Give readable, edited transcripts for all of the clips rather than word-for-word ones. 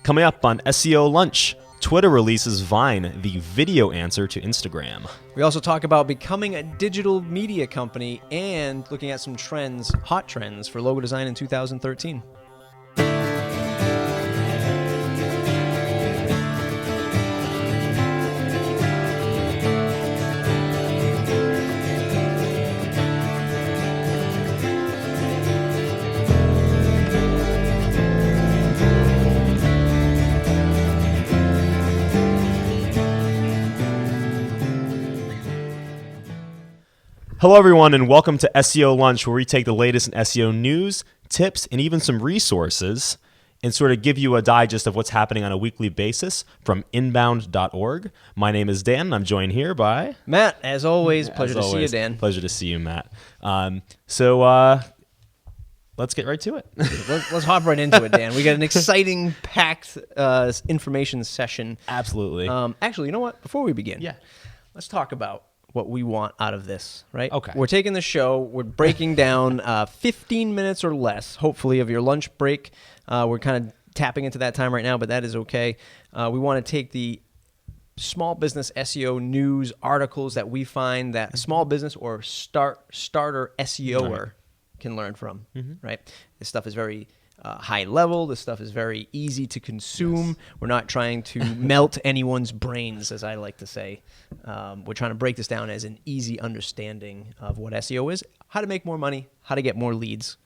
Coming up on SEO Lunch, Twitter releases Vine, the video answer to Instagram. We also talk about becoming a digital media company and looking at some trends, hot trends for logo design in 2013. Hello, everyone, and welcome to SEO Lunch, where we take the latest in SEO news, tips, and even some resources and sort of give you a digest of what's happening on a weekly basis from inbound.org. My name is Dan, and I'm joined here by... Matt, as always, pleasure to see you, Dan. Pleasure to see you, Matt. So let's get right to it. Let's hop right into it, Dan. We got an exciting, packed information session. Absolutely. Actually, you know what? Before we begin, Yeah. let's talk about what we want out of this, right? Okay. We're taking the show, we're breaking down 15 minutes or less, hopefully, of your lunch break. We're kind of tapping into that time right now, but that is okay. We want to take the small business SEO news articles that we find that a small business or starter SEOer can learn from, right? This stuff is very high level. This stuff is very easy to consume. Yes. We're not trying to melt anyone's brains, as I like to say. We're trying to break this down as an easy understanding of what SEO is, how to make more money, how to get more leads.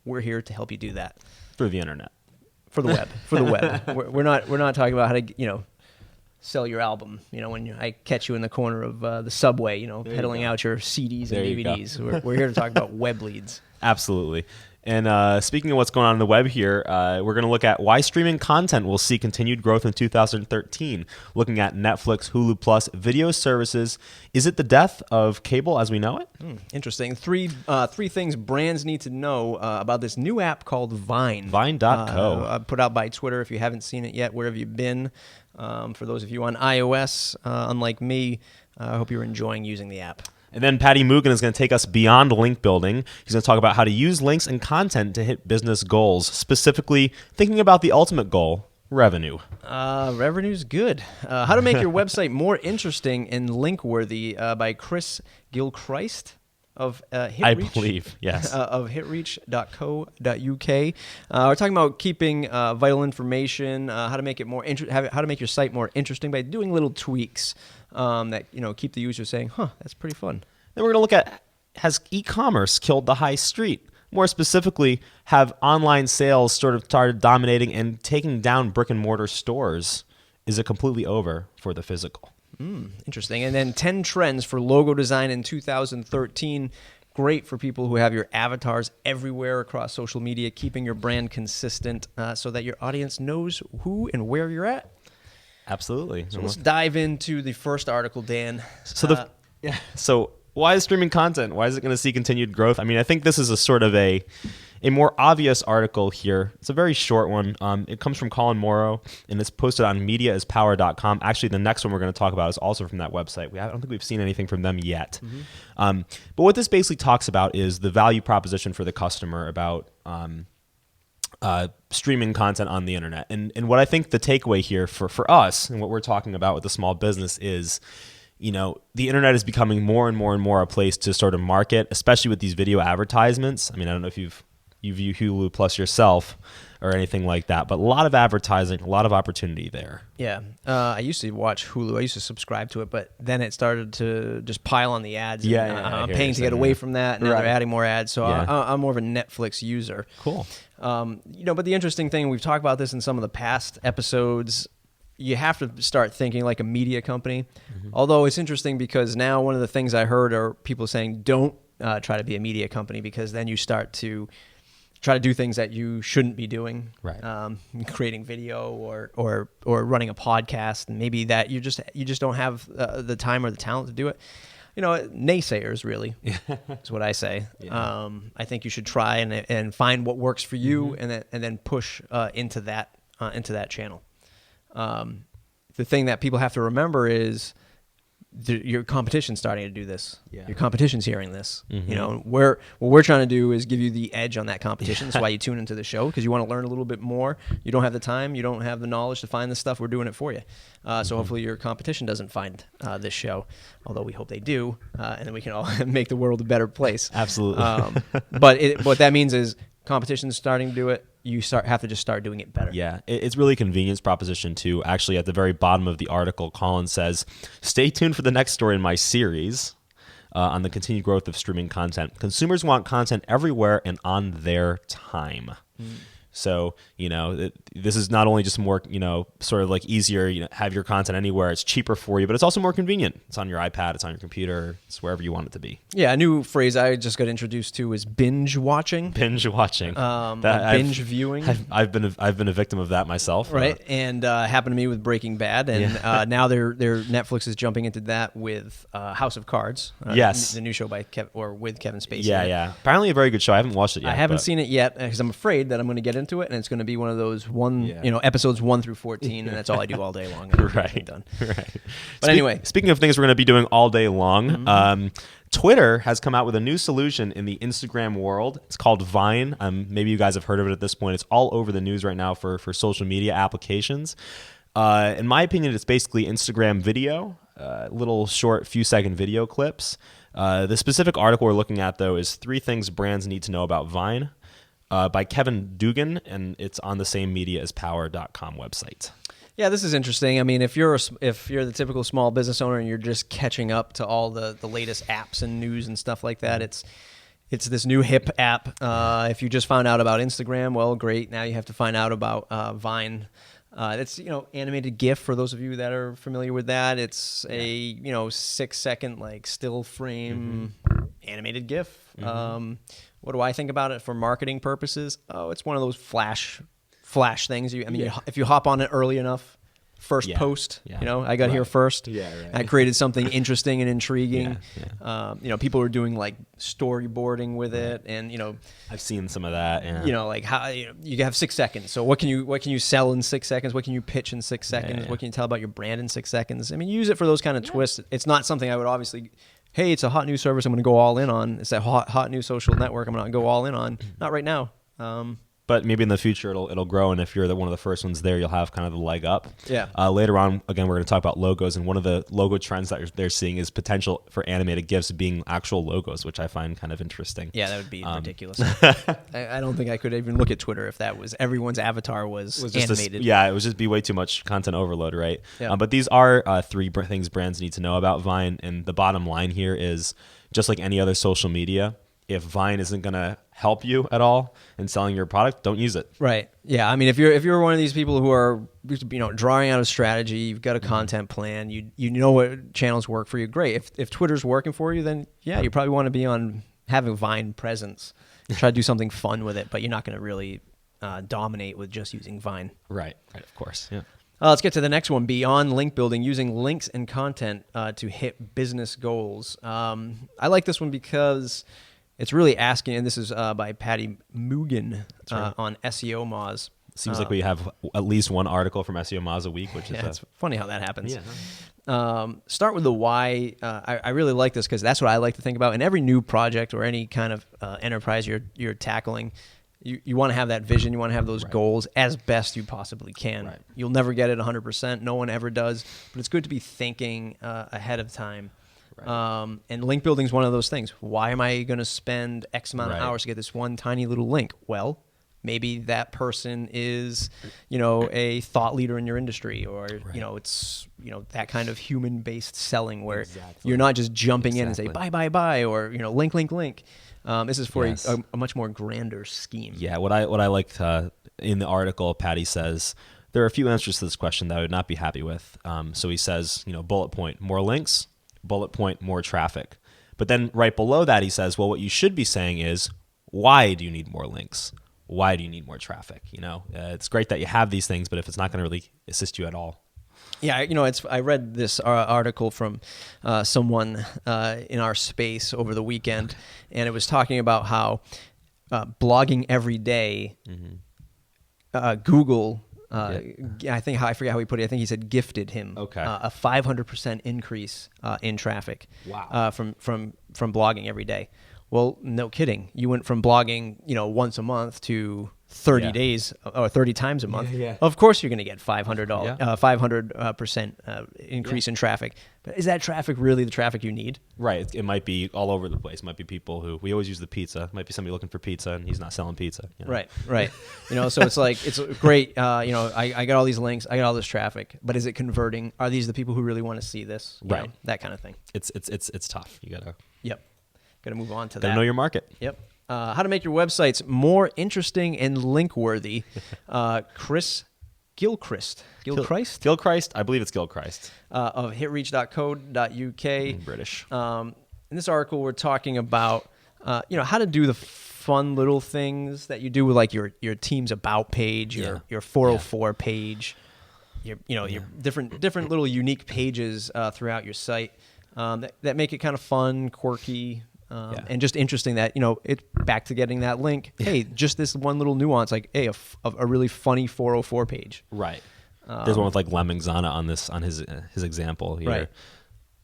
We're here to help you do that. Through the internet. For the web. For the web. We're not talking about how to, sell your album. When I catch you in the corner of the subway, peddling out your CDs and DVDs. We're here to talk about web leads. Absolutely. And speaking of what's going on the web here, we're going to look at why streaming content will see continued growth in 2013, looking at Netflix, Hulu Plus, video services. Is it the death of cable as we know it? Interesting. Three things brands need to know about this new app called Vine. Vine.co. Put out by Twitter. If you haven't seen it yet, where have you been? For those of you on iOS, unlike me, I hope you're enjoying using the app. And then Patty Mugen is going to take us beyond link building. He's going to talk about how to use links and content to hit business goals, specifically thinking about the ultimate goal, revenue. Revenue's good. How to make your website more interesting and link-worthy by Chris Gilchrist of HitReach. I believe, yes. Of hitreach.co.uk. We're talking about keeping vital information, how to make it more how to make your site more interesting by doing little tweaks that keep the user saying, that's pretty fun. Then we're going to look at, has e-commerce killed the high street? More specifically, have online sales sort of started dominating and taking down brick and mortar stores? Is it completely over for the physical? Interesting. And then 10 trends for logo design in 2013. Great for people who have your avatars everywhere across social media, keeping your brand consistent so that your audience knows who and where you're at. Absolutely. So let's dive into the first article, Dan. So why is streaming content? Why is it going to see continued growth? I mean, I think this is a sort of a more obvious article here. It's a very short one. It comes from Colin Morrow, and it's posted on mediaispower.com. Actually, the next one we're going to talk about is also from that website. I don't think we've seen anything from them yet. But what this basically talks about is the value proposition for the customer about streaming content on the internet. And what I think the takeaway here for us and what we're talking about with the small business is, the internet is becoming more and more and more a place to sort of market, especially with these video advertisements. I mean, I don't know if you view Hulu Plus yourself or anything like that, but a lot of advertising, a lot of opportunity there. Yeah. I used to watch Hulu. I used to subscribe to it, but then it started to just pile on the ads. I'm paying to get away from that, and now they're adding more ads. So I'm more of a Netflix user. Cool. But the interesting thing, we've talked about this in some of the past episodes, you have to start thinking like a media company. Although it's interesting because now one of the things I heard are people saying don't try to be a media company because then you start to try to do things that you shouldn't be doing, right? Creating video or running a podcast, and maybe that you just don't have the time or the talent to do it. Naysayers really is what I say. Yeah. I think you should try and find what works for you, and then push into that channel. The thing that people have to remember is your competition's starting to do this. Yeah. Your competition's hearing this. You know, what we're trying to do is give you the edge on that competition. That's why you tune into the show, because you want to learn a little bit more. You don't have the time, you don't have the knowledge to find this stuff. We're doing it for you. So hopefully your competition doesn't find this show, although we hope they do, and then we can all make the world a better place. Absolutely. But what that means is competition's starting to do it. You have to just start doing it better. Yeah, it's really a convenience proposition too. Actually, at the very bottom of the article, Colin says, "Stay tuned for the next story in my series on the continued growth of streaming content. Consumers want content everywhere and on their time." So, this is not only just more, sort of like easier, have your content anywhere. It's cheaper for you, but it's also more convenient. It's on your iPad, it's on your computer, it's wherever you want it to be. Yeah, a new phrase I just got introduced to is binge watching. Binge watching. Binge viewing. I've been a victim of that myself. Right, and happened to me with Breaking Bad, and now their Netflix is jumping into that with House of Cards. Yes, the new show with Kevin Spacey. Yeah. Apparently a very good show. I haven't watched it yet. I haven't seen it yet because I'm afraid that I'm going to get into it, and it's going to be one of those episodes 1 through 14, and that's all I do all day long. Right. Done. Right. But anyway, speaking of things we're going to be doing all day long, Twitter has come out with a new solution in the Instagram world. It's called Vine. Maybe you guys have heard of it at this point. It's all over the news right now for social media applications. In my opinion, it's basically Instagram video, little short few-second video clips. The specific article we're looking at, though, is 3 things brands need to know about Vine. By Kevin Dugan, and it's on the same mediaaspower.com website. Yeah, this is interesting. I mean, if you're the typical small business owner and you're just catching up to all the latest apps and news and stuff like that, it's this new hip app. If you just found out about Instagram, well, great. Now you have to find out about Vine. It's animated GIF for those of you that are familiar with that. It's a 6-second like still frame animated GIF. What do I think about it for marketing purposes? Oh, it's one of those flash things. If you hop on it early enough, first post. I got here first. Yeah, right. I created something interesting and intriguing. People are doing like storyboarding with it, and I've seen some of that. Yeah. Like how you have 6 seconds. So what can you sell in 6 seconds? What can you pitch in 6 seconds? Yeah. What can you tell about your brand in 6 seconds? I mean, use it for those kind of twists. It's not something I would obviously. Hey, it's a hot new service I'm going to go all in on. It's that hot new social network I'm going to go all in on. Not right now. But maybe in the future it'll grow, and if you're one of the first ones there, you'll have kind of the leg up. Yeah. Later on, again, we're going to talk about logos, and one of the logo trends that they're seeing is potential for animated GIFs being actual logos, which I find kind of interesting. Yeah, that would be ridiculous. I don't think I could even look at Twitter if that was everyone's avatar was animated. It would just be way too much content overload, right? Yeah. But these are 3 things brands need to know about Vine, and the bottom line here is, just like any other social media, if Vine isn't going to help you at all in selling your product, don't use it. Right. Yeah. I mean, if you're one of these people who are drawing out a strategy, you've got a content plan, you know what channels work for you, great. If Twitter's working for you, then you probably want to be on having Vine presence. Try to do something fun with it, but you're not going to really dominate with just using Vine. Right. Of course. Yeah. Let's get to the next one. Beyond link building, using links and content to hit business goals. I like this one because it's really asking, and this is by Patty Mugen on SEO Moz. Seems like we have at least one article from SEO Moz a week, which is it's funny how that happens. Yeah. Start with the why. I really like this because that's what I like to think about. In every new project or any kind of enterprise you're tackling, you want to have that vision. You want to have those goals as best you possibly can. Right. You'll never get it 100%. No one ever does. But it's good to be thinking ahead of time. Right. And link building is one of those things. Why am I going to spend X amount of hours to get this one tiny little link? Well, maybe that person is, a thought leader in your industry, or it's that kind of human-based selling where you're not just jumping in and say buy, or link. This is for a much more grander scheme. Yeah. What I liked in the article, Patty says there are a few answers to this question that I would not be happy with. So he says, bullet point, more links. Bullet point, more traffic. But then right below that, he says, well, what you should be saying is, why do you need more links? Why do you need more traffic? It's great that you have these things, but if it's not going to really assist you at all. Yeah, I read this article from someone in our space over the weekend, and it was talking about how blogging every day, Google I forget how he put it. I think he said gifted him Okay. a 500% increase in traffic. Wow. From blogging every day. Well, no kidding. You went from blogging, once a month to 30 Yeah. days or 30 times a month. Yeah. Of course, you're going to get $500, Yeah. 500% increase in traffic. But is that traffic really the traffic you need? Right. It might be all over the place. It might be people who we always use the pizza. It might be somebody looking for pizza and he's not selling pizza. Right. So it's like, it's great. I got all these links. I got all this traffic, but is it converting? Are these the people who really want to see this? Right. That kind of thing. It's tough. You gotta Move on to gotta that. know your market. Yep. How to make your websites more interesting and link worthy. Chris Gilchrist. Gilchrist. I believe it's Gilchrist. Of hitreach.co.uk. British. In this article, we're talking about how to do the fun little things that you do with like your team's about page, your 404 page, your different little unique pages throughout your site that make it kind of fun, quirky. And just interesting that, it's back to getting that link. Hey, just this one little nuance, like, hey, a really funny 404 page. Right. There's one with like Lemmings on it on his example here. Right.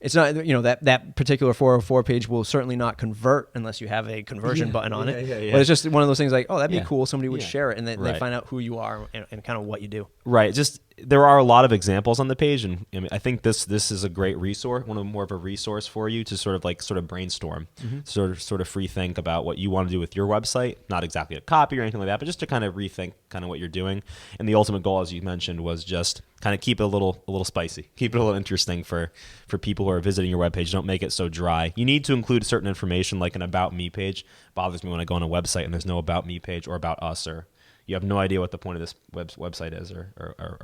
It's not, that particular 404 page will certainly not convert unless you have a conversion button on it. Yeah. But it's just one of those things like, oh, that'd be cool. Somebody would share it, and they find out who you are and kind of what you do. Right. Just there are a lot of examples on the page, and I think this is a great resource, more of a resource for you to sort of brainstorm, sort of free think about what you want to do with your website. Not exactly a copy or anything like that, but just to kind of rethink kind of what you're doing. And the ultimate goal, as you mentioned, was just kind of keep it a little spicy, keep it a little interesting for people who are visiting your webpage. Don't make it so dry. You need to include certain information, like an About Me page. Bothers me when I go on a website and there's no About Me page or About Us, or you have no idea what the point of this website is or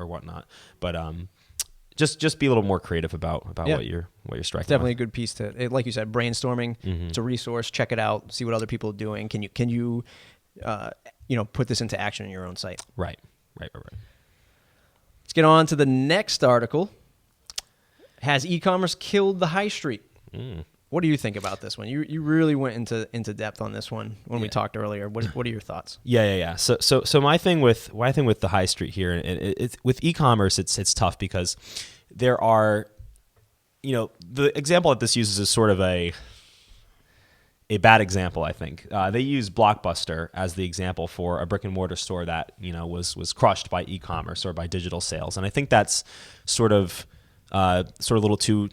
whatnot. But just be a little more creative about what you're striking. It's definitely a good piece to, like you said, brainstorming. It's a resource. Check it out. See what other people are doing. Can you put this into action in your own site? Right. Let's get on to the next article. Has e-commerce killed the high street? What do you think about this one? You really went into depth on this one when we talked earlier. What are your thoughts? Yeah. So my thing with the high street here, and it's with e-commerce, it's tough because there are, the example that this uses is sort of a bad example. I think they use Blockbuster as the example for a brick and mortar store that was crushed by e-commerce or by digital sales, and I think that's sort of a little too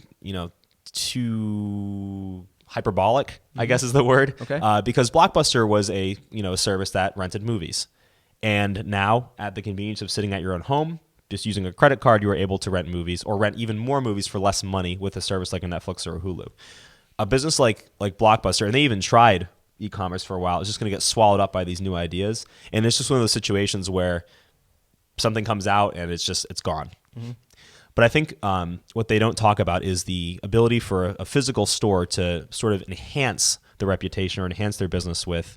hyperbolic, I guess is the word. Okay. Because Blockbuster was a service that rented movies, and now at the convenience of sitting at your own home, just using a credit card, you are able to rent movies or rent even more movies for less money with a service like a Netflix or a Hulu. A business like Blockbuster, and they even tried e-commerce for a while, is just going to get swallowed up by these new ideas, and it's just one of those situations where something comes out and it's gone. But I think what they don't talk about is the ability for a physical store to sort of enhance the reputation or enhance their business with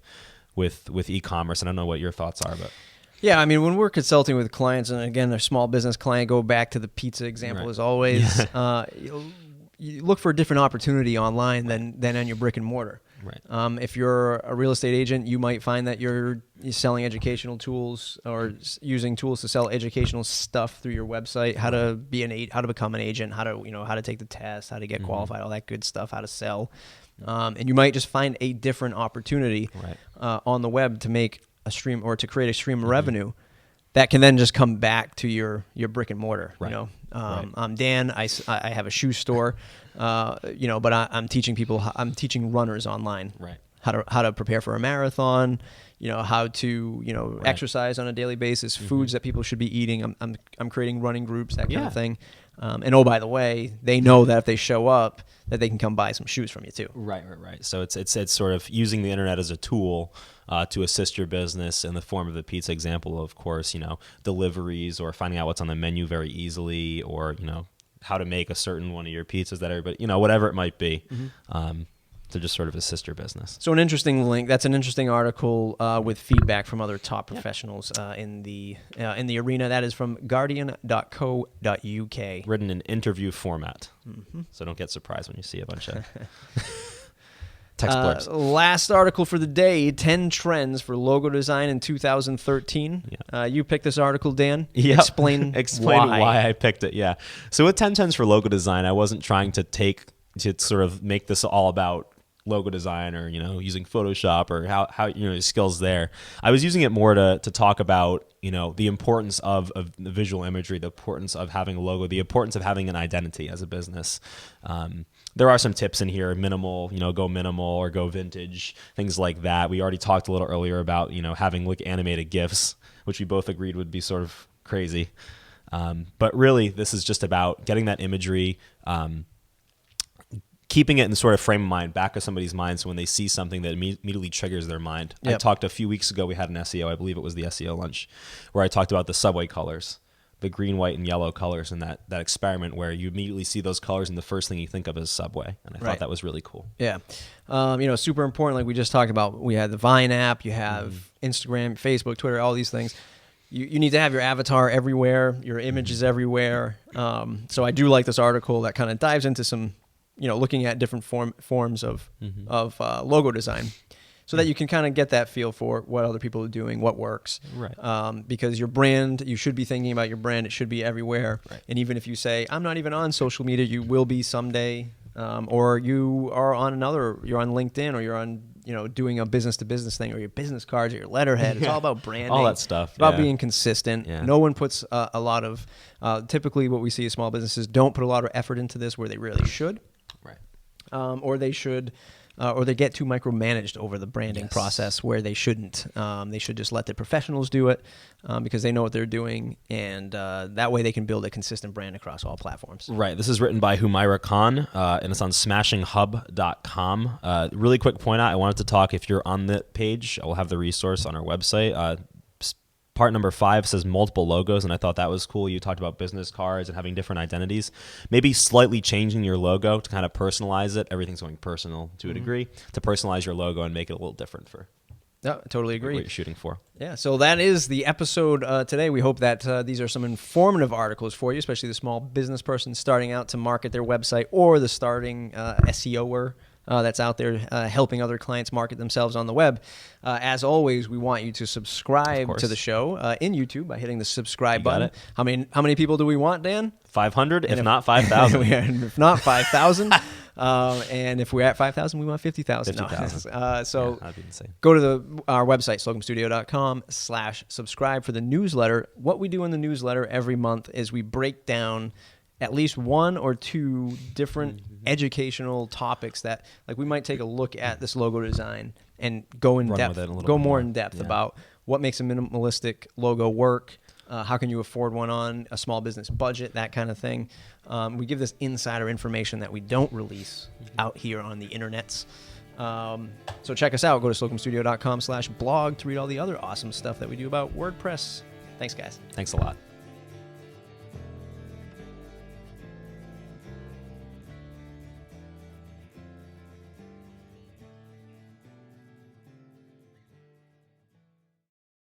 e-commerce. And I don't know what your thoughts are, but yeah, I mean, when we're consulting with clients, and again, a small business client, go back to the pizza example as always. You look for a different opportunity online than on your brick and mortar. Right. If you're a real estate agent, you might find that you're selling educational tools or using tools to sell educational stuff through your website. How to become an agent, how to take the test, how to get qualified, all that good stuff, how to sell. And you might just find a different opportunity on the web to make a stream or to create a stream of revenue that can then just come back to your brick and mortar. Right. I'm Dan. I have a shoe store, but I'm teaching people. I'm teaching runners online. Right. How to prepare for a marathon. How to exercise on a daily basis. Foods that people should be eating. I'm creating running groups, that kind of thing. And oh, by the way, they know that if they show up, that they can come buy some shoes from you too. Right. So it's sort of using the internet as a tool to assist your business in the form of the pizza example, of course, deliveries or finding out what's on the menu very easily, or, how to make a certain one of your pizzas that everybody, whatever it might be, to just sort of assist your business. So an interesting link. That's an interesting article with feedback from other top professionals in the arena. That is from guardian.co.uk. Written in interview format. So don't get surprised when you see a bunch of... Text blurbs. Last article for the day, 10 trends for logo design in 2013. Yeah. You picked this article, Dan. Yep. Explain why I picked it. Yeah. So with 10 trends for logo design, I wasn't trying to sort of make this all about logo design or, using Photoshop or how skills there. I was using it more to talk about, the importance of the visual imagery, the importance of having a logo, the importance of having an identity as a business. There are some tips in here, minimal, go minimal or go vintage, things like that. We already talked a little earlier about, having animated GIFs, which we both agreed would be sort of crazy. But really, this is just about getting that imagery, keeping it in sort of frame of mind, back of somebody's mind, so when they see something that immediately triggers their mind. Yep. I talked a few weeks ago, we had an SEO, I believe it was the SEO lunch, where I talked about the subway colors, the green, white, and yellow colors, and that experiment where you immediately see those colors and the first thing you think of is Subway. And I thought that was really cool. Yeah. Super important, like we just talked about, we had the Vine app, you have Instagram, Facebook, Twitter, all these things. You need to have your avatar everywhere, your images everywhere. So I do like this article that kind of dives into some, looking at different forms of logo design, so that you can kind of get that feel for what other people are doing, what works. Right. Because your brand, you should be thinking about your brand. It should be everywhere. Right. And even if you say, I'm not even on social media, you will be someday. Or you are you're on LinkedIn, or you're on, doing a business-to-business thing, or your business cards, or your letterhead. It's all about branding. All that stuff. It's about being consistent. Yeah. No one puts a lot of, typically what we see as small businesses don't put a lot of effort into this where they really should. Right. Or they should, or they get too micromanaged over the branding process where they shouldn't. They should just let the professionals do it because they know what they're doing, and that way they can build a consistent brand across all platforms. Right. This is written by Humaira Khan, and it's on smashinghub.com. Really quick point out, I wanted to talk, if you're on the page, I will have the resource on our website. Part number 5 says multiple logos, and I thought that was cool. You talked about business cards and having different identities. Maybe slightly changing your logo to kind of personalize it. Everything's going personal to a degree, to personalize your logo and make it a little different for Yeah, I totally agree. what you're shooting for. Yeah, so that is the episode today. We hope that these are some informative articles for you, especially the small business person starting out to market their website, or the starting SEOer that's out there helping other clients market themselves on the web. As always, we want you to subscribe to the show in YouTube by hitting the subscribe button. How many people do we want, Dan? 500, if not 5,000. If not 5,000. And if we're at 5,000, we want 50,000. 50,000. So that'd be insane. go to our website, slocumstudio.com/subscribe for the newsletter. What we do in the newsletter every month is we break down at least one or two different educational topics that, like, we might take a look at this logo design and go in depth, go more in depth about what makes a minimalistic logo work. How can you afford one on a small business budget, that kind of thing. We give this insider information that we don't release out here on the internets. So check us out. Go to slocumstudio.com/blog to read all the other awesome stuff that we do about WordPress. Thanks, guys. Thanks a lot.